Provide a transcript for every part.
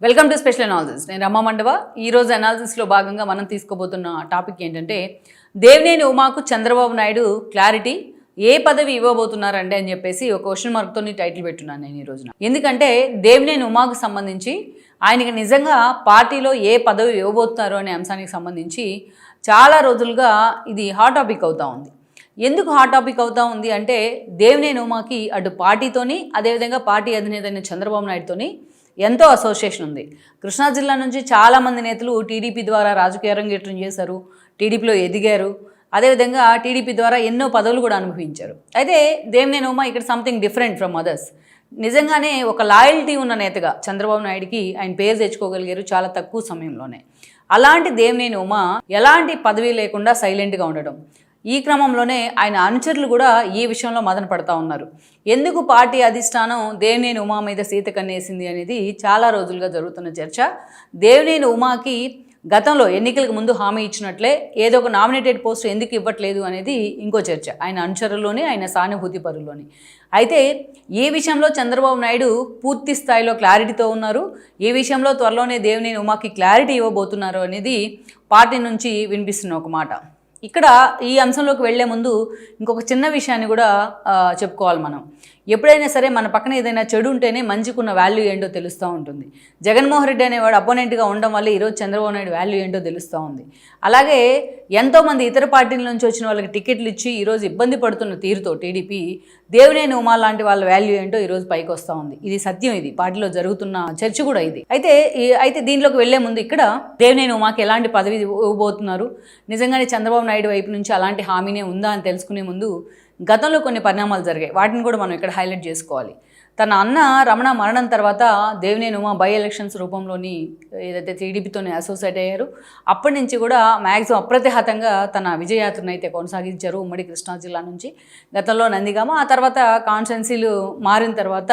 Welcome to special analysis. నేను రమా మండవ. ఈరోజు అనాలిసిస్లో భాగంగా మనం తీసుకోబోతున్న టాపిక్ ఏంటంటే దేవినేని ఉమాకు చంద్రబాబు నాయుడు క్లారిటీ ఏ పదవి ఇవ్వబోతున్నారండి అని చెప్పేసి ఒక క్వశ్చన్ మార్క్తో టైటిల్ పెట్టున్నాను నేను ఈ రోజున. ఎందుకంటే దేవినేని ఉమాకు సంబంధించి ఆయనకి నిజంగా పార్టీలో ఏ పదవి ఇవ్వబోతున్నారు అనే అంశానికి సంబంధించి చాలా రోజులుగా ఇది హాట్ టాపిక్ అవుతూ ఉంది. ఎందుకు హాట్ టాపిక్ అవుతూ ఉంది అంటే దేవినేని ఉమాకి అటు పార్టీతోని అదేవిధంగా పార్టీ అధినేత అయిన చంద్రబాబు నాయుడుతోని ఎంతో అసోసియేషన్ ఉంది. కృష్ణా జిల్లా నుంచి చాలామంది నేతలు టీడీపీ ద్వారా రాజకీయ అరంగేట్రం చేశారు, టీడీపీలో ఎదిగారు, అదేవిధంగా టీడీపీ ద్వారా ఎన్నో పదవులు కూడా అనుభవించారు. అయితే దేవినేని ఉమా ఇక్కడ సంథింగ్ డిఫరెంట్ ఫ్రమ్ అదర్స్. నిజంగానే ఒక లాయల్టీ ఉన్న నేతగా చంద్రబాబు నాయుడికి ఆయన పేరు తెచ్చుకోగలిగారు చాలా తక్కువ సమయంలోనే. అలాంటి దేవినేని ఉమా ఎలాంటి పదవి లేకుండా సైలెంట్గా ఉండడం, ఈ క్రమంలోనే ఆయన అనుచరులు కూడా ఈ విషయంలో మదన పడతా ఉన్నారు. ఎందుకు పార్టీ అధిష్టానం దేవినేని ఉమా మీద సీత కన్నేసింది అనేది చాలా రోజులుగా జరుగుతున్న చర్చ. దేవినేని ఉమాకి గతంలో ఎన్నికలకు ముందు హామీ ఇచ్చినట్లే ఏదో ఒక నామినేటెడ్ పోస్ట్ ఎందుకు ఇవ్వట్లేదు అనేది ఇంకో చర్చ ఆయన అనుచరుల్లోని, ఆయన సానుభూతి పరుల్లోని. అయితే ఈ విషయంలో చంద్రబాబు నాయుడు పూర్తి స్థాయిలో క్లారిటీతో ఉన్నారు. ఈ విషయంలో త్వరలోనే దేవినేని ఉమాకి క్లారిటీ ఇవ్వబోతున్నారు అనేది పార్టీ నుంచి వినిపిస్తున్న ఒక మాట. ఇక్కడ ఈ అంశంలోకి వెళ్లే ముందు ఇంకొక చిన్న విషయాన్ని కూడా చెప్పుకోవాలి మనం. ఎప్పుడైనా సరే మన పక్కన ఏదైనా చెడు ఉంటేనే మంచికున్న వాల్యూ ఏంటో తెలుస్తూ ఉంటుంది. జగన్మోహన్ రెడ్డి అనేవాడు అపోనెంట్గా ఉండడం వల్ల ఈరోజు చంద్రబాబు నాయుడు వాల్యూ ఏంటో తెలుస్తూ ఉంది. అలాగే ఎంతోమంది ఇతర పార్టీల నుంచి వచ్చిన వాళ్ళకి టికెట్లు ఇచ్చి ఈరోజు ఇబ్బంది పడుతున్న తీరుతో టీడీపీ దేవినేని ఉమా లాంటి వాళ్ళ వాల్యూ ఏంటో ఈరోజు పైకి వస్తూ ఉంది. ఇది సత్యం, ఇది పార్టీలో జరుగుతున్న చర్చ కూడా ఇది. అయితే దీనిలోకి వెళ్లే ముందు ఇక్కడ దేవినేని ఉమాకి ఎలాంటి పదవి ఇవ్వబోతున్నారు, నిజంగానే చంద్రబాబు నాయుడు వైపు నుంచి అలాంటి హామీనే ఉందా అని తెలుసుకునే ముందు గతంలో కొన్ని పరిణామాలు జరిగాయి, వాటిని కూడా మనం ఇక్కడ హైలైట్ చేసుకోవాలి. తన అన్న రమణ మరణం తర్వాత దేవినేని ఉమా బై ఎలక్షన్స్ రూపంలోని ఏదైతే టీడీపీతోనే అసోసియేట్ అయ్యారు, అప్పటి నుంచి కూడా మ్యాక్సిమం అప్రతిహతంగా తన విజయయాత్రను అయితే కొనసాగించారు ఉమ్మడి కృష్ణా జిల్లా నుంచి. గతంలో నందిగామ, ఆ తర్వాత కాన్స్టిట్యున్సీలు మారిన తర్వాత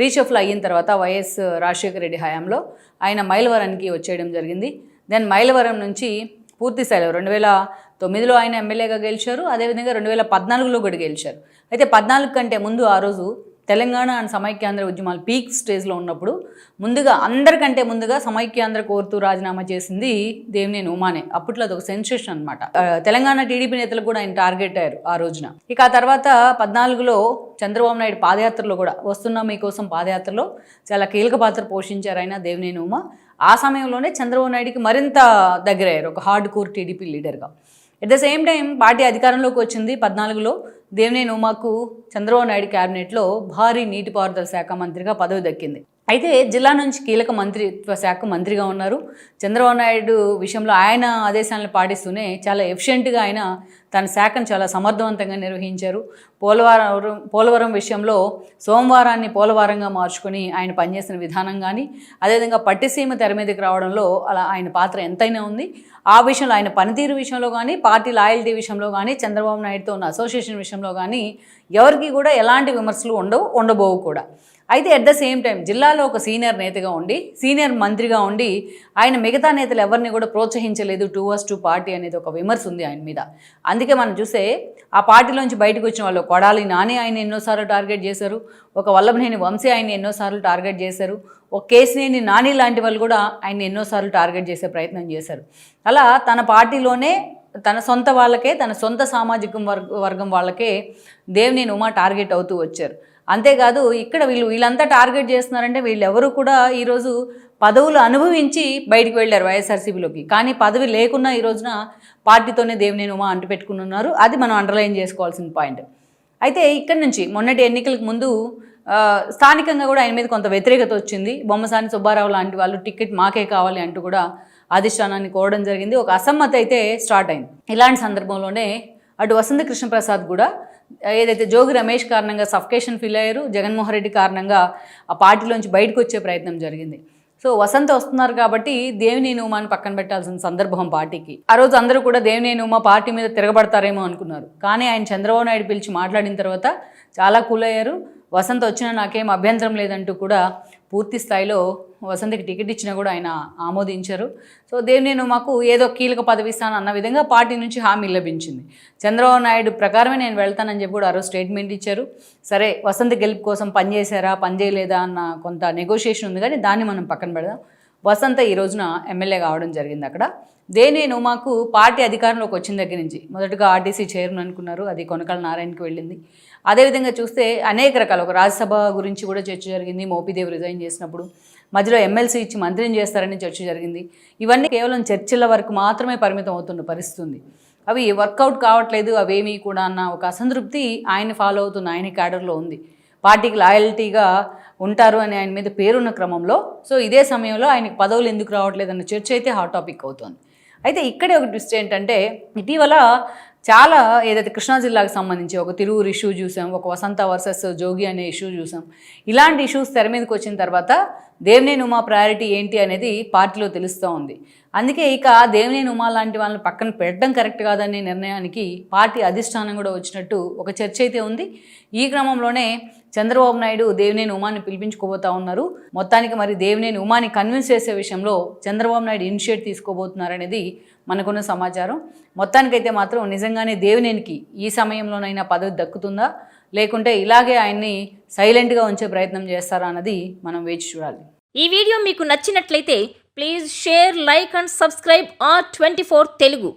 రీషఫల్ అయిన తర్వాత వైఎస్ రాజశేఖర రెడ్డి హయాంలో ఆయన మైలవరానికి వచ్చేయడం జరిగింది. దెన్ మైలవరం నుంచి పూర్తి స్థాయిలో 2009లో ఆయన ఎమ్మెల్యేగా గెలిచారు, అదేవిధంగా 2014లో కూడా గెలిచారు. అయితే 14 కంటే ముందు ఆ రోజు తెలంగాణ అండ్ సమైక్యాంధ్ర ఉద్యమాలు పీక్ స్టేజ్లో ఉన్నప్పుడు అందరికంటే ముందుగా సమైక్యాంధ్ర కోరుతూ రాజీనామా చేసింది దేవినేని ఉమానే. అప్పట్లో అదొక సెన్సేషన్ అనమాట. తెలంగాణ టీడీపీ నేతలు కూడా ఆయన టార్గెట్ అయ్యారు ఆ రోజున. ఇక ఆ తర్వాత 14లో చంద్రబాబు నాయుడు పాదయాత్రలో కూడా వస్తున్న మీకోసం పాదయాత్రలో చాలా కీలక పాత్ర పోషించారు ఆయన దేవినేని ఉమా. ఆ సమయంలోనే చంద్రబాబు నాయుడికి మరింత దగ్గరయ్యారు ఒక హార్డ్ కోర్ టీడీపీ లీడర్గా. At the same time party అధికారంలోకి వచ్చింది 14లో. దేవినేని ఉమాకు చంద్రబాబు నాయుడు క్యాబినెట్లో భారీ నీటిపారుదల శాఖ మంత్రిగా పదవి దక్కింది. అయితే జిల్లా నుంచి కీలక మంత్రిత్వ శాఖ మంత్రిగా ఉన్నారు. చంద్రబాబు నాయుడు విషయంలో ఆయన ఆదేశాలను పాటిస్తూనే చాలా ఎఫిషియెంట్గా ఆయన తన శాఖను చాలా సమర్థవంతంగా నిర్వహించారు. పోలవరం విషయంలో సోమవారాన్ని పోలవరంగా మార్చుకొని ఆయన పనిచేసిన విధానం కానీ, అదేవిధంగా పట్టిసీమ తెర మీదకి రావడంలో అలా ఆయన పాత్ర ఎంతైనా ఉంది. ఆ విషయంలో ఆయన పనితీరు విషయంలో కానీ, పార్టీ లాయల్టీ విషయంలో కానీ, చంద్రబాబు నాయుడుతో ఉన్న అసోసియేషన్ విషయంలో కానీ ఎవరికి కూడా ఎలాంటి విమర్శలు ఉండబోవు కూడా. అయితే అట్ ద సేమ్ టైం జిల్లాలో ఒక సీనియర్ నేతగా ఉండి, సీనియర్ మంత్రిగా ఉండి ఆయన మిగతా నేతలు ఎవరిని కూడా ప్రోత్సహించలేదు 2-2 పార్టీ అనేది ఒక విమర్శ ఉంది ఆయన మీద. అందుకే మనం చూస్తే ఆ పార్టీలోంచి బయటకు వచ్చిన వాళ్ళు కొడాలి నాని ఆయన ఎన్నోసార్లు టార్గెట్ చేశారు, ఒక వల్లభనేని వంశీ ఆయన ఎన్నోసార్లు టార్గెట్ చేశారు, ఒక కేసినేని నాని లాంటి వాళ్ళు కూడా ఆయన ఎన్నోసార్లు టార్గెట్ చేసే ప్రయత్నం చేశారు. అలా తన పార్టీలోనే తన సొంత వాళ్ళకే, తన సొంత సామాజిక వర్గం వాళ్ళకే దేవినేని ఉమా టార్గెట్ అవుతూ వచ్చారు. అంతేకాదు ఇక్కడ వీళ్ళంతా టార్గెట్ చేస్తున్నారంటే వీళ్ళెవరు కూడా ఈరోజు పదవులు అనుభవించి బయటికి వెళ్ళారు వైఎస్ఆర్సీపీలోకి, కానీ పదవి లేకున్నా ఈ రోజున పార్టీతోనే దేవినేని ఉమా అంటుపెట్టుకుని ఉన్నారు. అది మనం అండర్లైన్ చేసుకోవాల్సిన పాయింట్. అయితే ఇక్కడ నుంచి మొన్నటి ఎన్నికలకు ముందు స్థానికంగా కూడా ఆయన మీద కొంత వ్యతిరేకత వచ్చింది. బొమ్మసాని సుబ్బారావు లాంటి వాళ్ళు టికెట్ మాకే కావాలి అంటూ కూడా అధిష్టానాన్ని కోరడం జరిగింది. ఒక అసమ్మతి అయితే స్టార్ట్ అయింది. ఇలాంటి సందర్భంలోనే అటు వసంత కృష్ణప్రసాద్ కూడా ఏదైతే జోగి రమేష్ కారణంగా సఫకేషన్ ఫీల్ అయ్యారు, జగన్మోహన్ రెడ్డి కారణంగా ఆ పార్టీలోంచి బయటకు వచ్చే ప్రయత్నం జరిగింది. సో వసంత వస్తున్నారు కాబట్టి దేవినేని ఉమాని పక్కన పెట్టాల్సిన సందర్భం పార్టీకి. ఆ రోజు అందరూ కూడా దేవినేని ఉమా పార్టీ మీద తిరగబడతారేమో అనుకున్నారు, కానీ ఆయన చంద్రబాబు నాయుడు పిలిచి మాట్లాడిన తర్వాత చాలా కూల్ అయ్యారు. వసంత వచ్చినా నాకేం అభ్యంతరం లేదంటూ కూడా పూర్తి స్థాయిలో వసంతకి టికెట్ ఇచ్చినా కూడా ఆయన ఆమోదించారు. సో దేవినేని ఉమాకు ఏదో కీలక పదవి ఇస్తాను అన్న విధంగా పార్టీ నుంచి హామీ లభించింది. చంద్రబాబు నాయుడు ప్రకారమే నేను వెళ్తానని చెప్పి కూడా ఆ రోజు స్టేట్మెంట్ ఇచ్చారు. సరే వసంత గెలుపు కోసం పనిచేశారా పని చేయలేదా అన్న కొంత నెగోషియేషన్ ఉంది, కానీ దాన్ని మనం పక్కన పెడదాం. వసంత ఈ రోజున ఎమ్మెల్యే కావడం జరిగింది. అక్కడ దేవినేని ఉమాకు పార్టీ అధికారంలోకి వచ్చిన దగ్గర నుంచి మొదటగా ఆర్టీసీ చైర్మన్ అనుకున్నారు, అది కొనకళ్ళ నారాయణకి వెళ్ళింది. అదేవిధంగా చూస్తే అనేక రకాల ఒక రాజ్యసభ గురించి కూడా చర్చ జరిగింది. మోపిదేవి రిజైన్ చేసినప్పుడు మధ్యలో ఎమ్మెల్సీ ఇచ్చి మంత్రిని చేస్తారని చర్చ జరిగింది. ఇవన్నీ కేవలం చర్చల వరకు మాత్రమే పరిమితం అవుతున్న పరిస్థితి ఉంది. అవి వర్కౌట్ కావట్లేదు, అవేమీ కూడా అన్న ఒక అసంతృప్తి ఆయన ఫాలో అవుతున్న ఆయన క్యాడర్లో ఉంది. పార్టీకి లాయల్టీగా ఉంటారు అని ఆయన మీద పేరున్న క్రమంలో సో ఇదే సమయంలో ఆయనకు పదవులు ఎందుకు రావట్లేదన్న చర్చ అయితే హాట్ టాపిక్ అవుతుంది. అయితే ఇక్కడే ఒక ట్విస్ట్ ఏంటంటే ఇటీవల చాలా ఏదైతే కృష్ణా జిల్లాకు సంబంధించి ఒక తిరువురు ఇష్యూ చూసాం, ఒక వసంత వర్సెస్ జోగి అనే ఇష్యూ చూసాం. ఇలాంటి ఇష్యూస్ తెర మీదకి వచ్చిన తర్వాత దేవినేని ఉమా ప్రయారిటీ ఏంటి అనేది పార్టీలో తెలుస్తూ ఉంది. అందుకే ఇక దేవినేని ఉమా లాంటి వాళ్ళని పక్కన పెట్టడం కరెక్ట్ కాదనే నిర్ణయానికి పార్టీ అధిష్టానం కూడా వచ్చినట్టు ఒక చర్చ అయితే ఉంది. ఈ క్రమంలోనే చంద్రబాబు నాయుడు దేవినేని ఉమాని పిలిపించుకోబోతా ఉన్నారు. మొత్తానికి మరి దేవినేని ఉమాని కన్విన్స్ చేసే విషయంలో చంద్రబాబు నాయుడు ఇనిషియేట్ తీసుకోబోతున్నారనేది మనకున్న సమాచారం. మొత్తానికైతే మాత్రం నిజంగానే దేవినేనికి ఈ సమయంలోనైనా పదవి దక్కుతుందా, లేకుంటే ఇలాగే ఆయన్ని సైలెంట్గా ఉంచే ప్రయత్నం చేస్తారా అన్నది మనం వేచి చూడాలి. ఈ వీడియో మీకు నచ్చినట్లయితే please share, like and subscribe R24 Telugu.